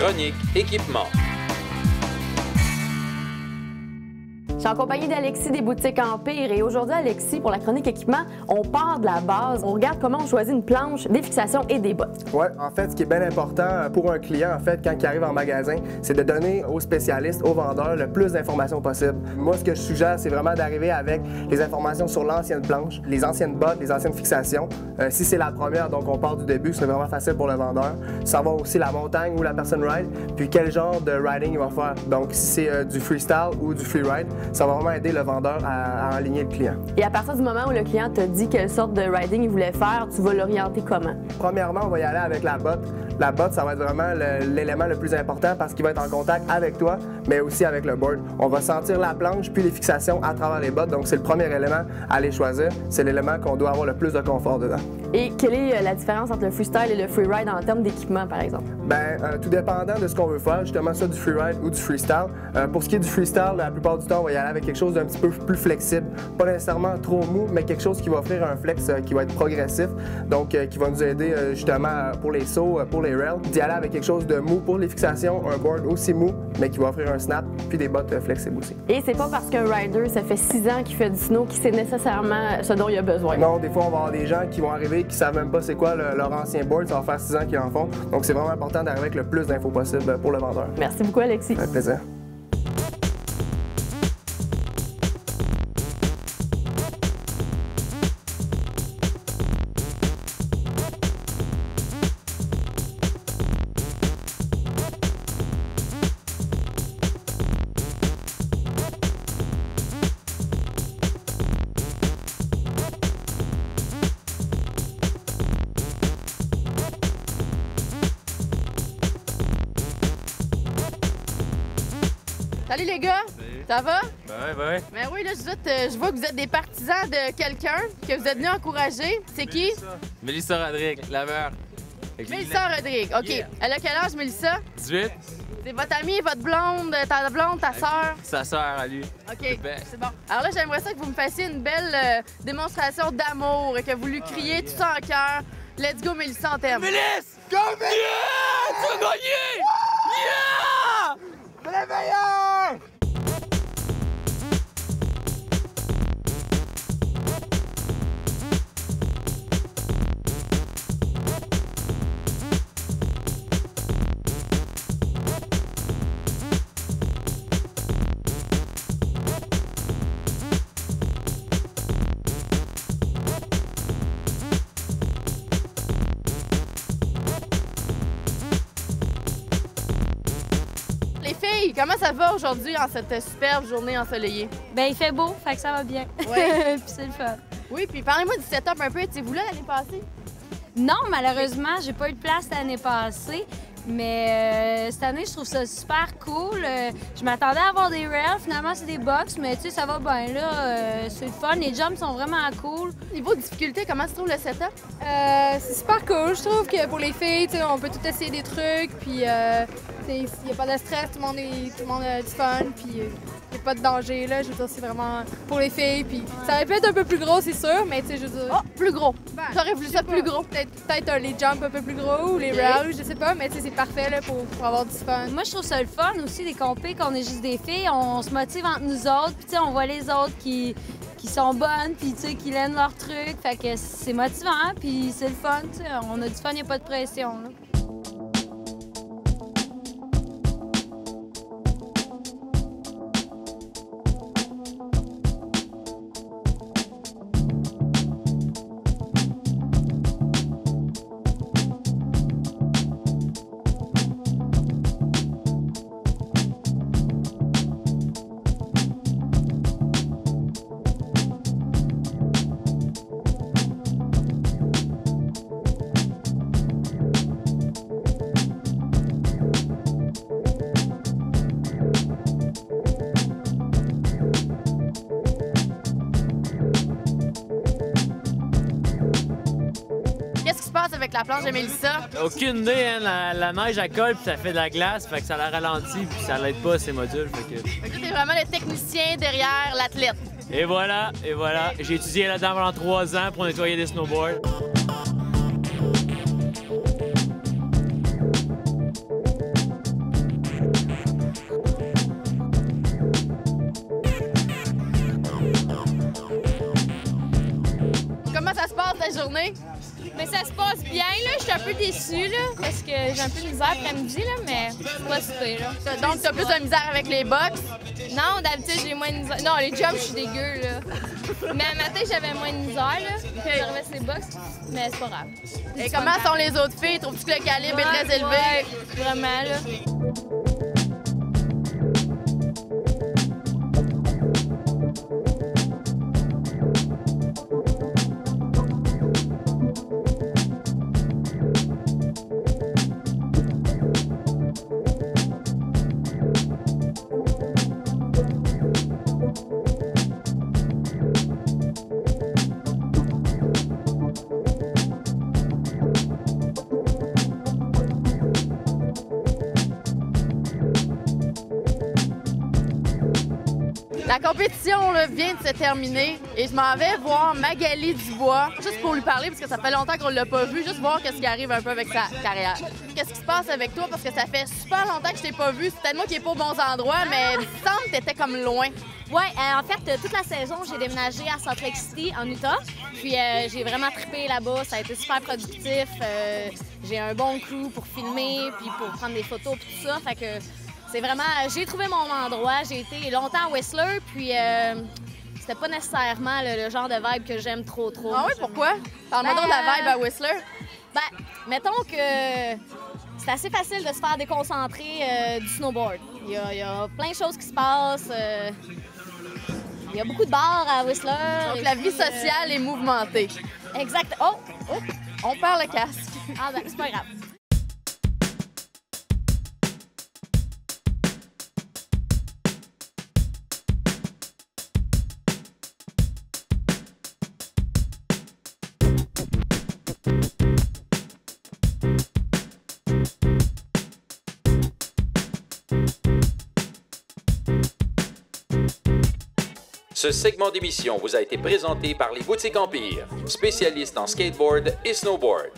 Chronique équipement. Je suis en compagnie d'Alexis des boutiques Empire et aujourd'hui, Alexis, pour la chronique équipement, on part de la base. On regarde comment on choisit une planche, des fixations et des bottes. Oui, en fait, ce qui est bien important pour un client, en fait, quand il arrive en magasin, c'est de donner aux spécialistes, aux vendeurs, le plus d'informations possible. Moi, ce que je suggère, c'est vraiment d'arriver avec les informations sur l'ancienne planche, les anciennes bottes, les anciennes fixations. Si c'est la première, donc on part du début, c'est vraiment facile pour le vendeur. Savoir aussi la montagne où la personne ride, puis quel genre de riding il va faire. Donc, si c'est du freestyle ou du freeride, ça va vraiment aider le vendeur à enligner le client. Et à partir du moment où le client te dit quelle sorte de riding il voulait faire, tu vas l'orienter comment? Premièrement, on va y aller avec la botte. La botte, ça va être vraiment l'élément le plus important parce qu'il va être en contact avec toi, mais aussi avec le board. On va sentir la planche puis les fixations à travers les bottes, donc c'est le premier élément à aller choisir. C'est l'élément qu'on doit avoir le plus de confort dedans. Et quelle est la différence entre le freestyle et le freeride en termes d'équipement, par exemple? Tout dépendant de ce qu'on veut faire, justement, soit du freeride ou du freestyle. Pour ce qui est du freestyle, la plupart du temps, on va y aller avec quelque chose d'un petit peu plus flexible. Pas nécessairement trop mou, mais quelque chose qui va offrir un flex qui va être progressif, donc qui va nous aider justement pour les sauts, pour les rails, d'y aller avec quelque chose de mou pour les fixations, un board aussi mou, mais qui va offrir un snap, puis des bottes flexibles aussi. Et c'est pas parce qu'un rider, ça fait 6 ans qu'il fait du snow, qu'il sait nécessairement ce dont il a besoin. Non, des fois, on va avoir des gens qui vont arriver qui savent même pas c'est quoi leur ancien board, ça va faire 6 ans qu'ils en font, donc c'est vraiment important d'arriver avec le plus d'infos possible pour le vendeur. Merci beaucoup, Alexis. Un plaisir. Salut les gars! Salut. Ça va? Ouais. Ben oui, là, je vois que vous êtes des partisans de quelqu'un que vous êtes venus encourager. C'est qui? Mélissa Rodrigue, la meilleure. Mélissa Rodrigue. OK. Yeah. Elle a quel âge, Mélissa? 18, C'est votre amie, votre blonde, ta sœur? sa sœur à lui. OK, c'est bon. Alors là, j'aimerais ça que vous me fassiez une belle démonstration d'amour et que vous lui criez tout ça en cœur. Let's go, Mélissa, en thème. Mélisse! Go, Mélisse! Yeah! Tu as gagné! Yeah! C'est la meilleure! Les filles, comment ça va aujourd'hui en cette superbe journée ensoleillée? Ben il fait beau, fait que ça va bien. Ouais. Puis c'est le fun. Oui, puis parlez-moi du setup un peu. Étiez-vous là l'année passée? Non, malheureusement, j'ai pas eu de place l'année passée. Mais cette année, je trouve ça super cool. Je m'attendais à avoir des rails, finalement, c'est des box, mais tu sais, ça va bien là. C'est le fun. Les jumps sont vraiment cool. Niveau difficulté, comment se trouve le setup? C'est super cool. Je trouve que pour les filles, tu sais, on peut tout essayer des trucs, puis il n'y a pas de stress, tout le monde a du fun, puis il n'y a pas de danger. Là. Je veux dire, c'est vraiment pour les filles. Puis ça aurait pu être un peu plus gros, c'est sûr, mais tu sais, je veux dire. Oh, plus gros! Ben, J'aurais voulu ça plus gros. Peut-être les jumps un peu plus gros ou les rails, je sais pas, mais tu sais, c'est parfait là, pour avoir du fun. Moi, je trouve ça le fun aussi, des compés, qu'on est juste des filles. On se motive entre nous autres, puis tu sais, on voit les autres qui sont bonnes, puis tu sais, qui lènent leurs trucs. Fait que c'est motivant, puis c'est le fun, tu sais. On a du fun, il n'y a pas de pression, là. Avec la planche de Mélissa. Aucune idée, hein? La neige elle colle puis ça fait de la glace, fait que ça la ralentit puis ça l'aide pas ces modules. Fait que t'es vraiment le technicien derrière l'athlète. Et voilà. J'ai étudié là-dedans pendant 3 ans pour nettoyer des snowboards. ta journée? Mais ça se passe bien, là. Je suis un peu déçue, là, parce que j'ai un peu de misère après-midi, là, mais c'est pas super, là. Donc, t'as plus de misère avec les box? Non, d'habitude, j'ai moins de misère. Non, les jumps, je suis dégueu, là. Mais à matin, j'avais moins de misère, là. Puis j'arrivais sur les box, mais c'est pas grave. Et comment sont les autres filles? Trouves-tu que le calibre est très élevé? Ouais, vraiment, là. La compétition là, vient de se terminer et je m'en vais voir Magali Dubois, juste pour lui parler parce que ça fait longtemps qu'on l'a pas vu, juste voir qu'est-ce qui arrive un peu avec sa carrière. Qu'est-ce qui se passe avec toi parce que ça fait super longtemps que je t'ai pas vu, c'est peut-être moi qui est pas aux bons endroits, mais il me semble que t'étais comme loin. Oui, en fait, toute la saison, j'ai déménagé à Salt Lake City, en Utah. Puis j'ai vraiment trippé là-bas. Ça a été super productif. J'ai un bon crew pour filmer, puis pour prendre des photos, puis tout ça. Fait que c'est vraiment... J'ai trouvé mon endroit. J'ai été longtemps à Whistler, puis c'était pas nécessairement le genre de vibe que j'aime trop. Ah oui, pourquoi? Parle-moi donc de la vibe à Whistler. Ben, mettons que c'est assez facile de se faire déconcentrer du snowboard. Il y a plein de choses qui se passent. Il y a beaucoup de bars à Whistler. Donc la vie sociale est mouvementée. Exact. Oh! On perd le casque. Ah ben, c'est pas grave. Ce segment d'émission vous a été présenté par les Boutiques Empire, spécialistes en skateboard et snowboard.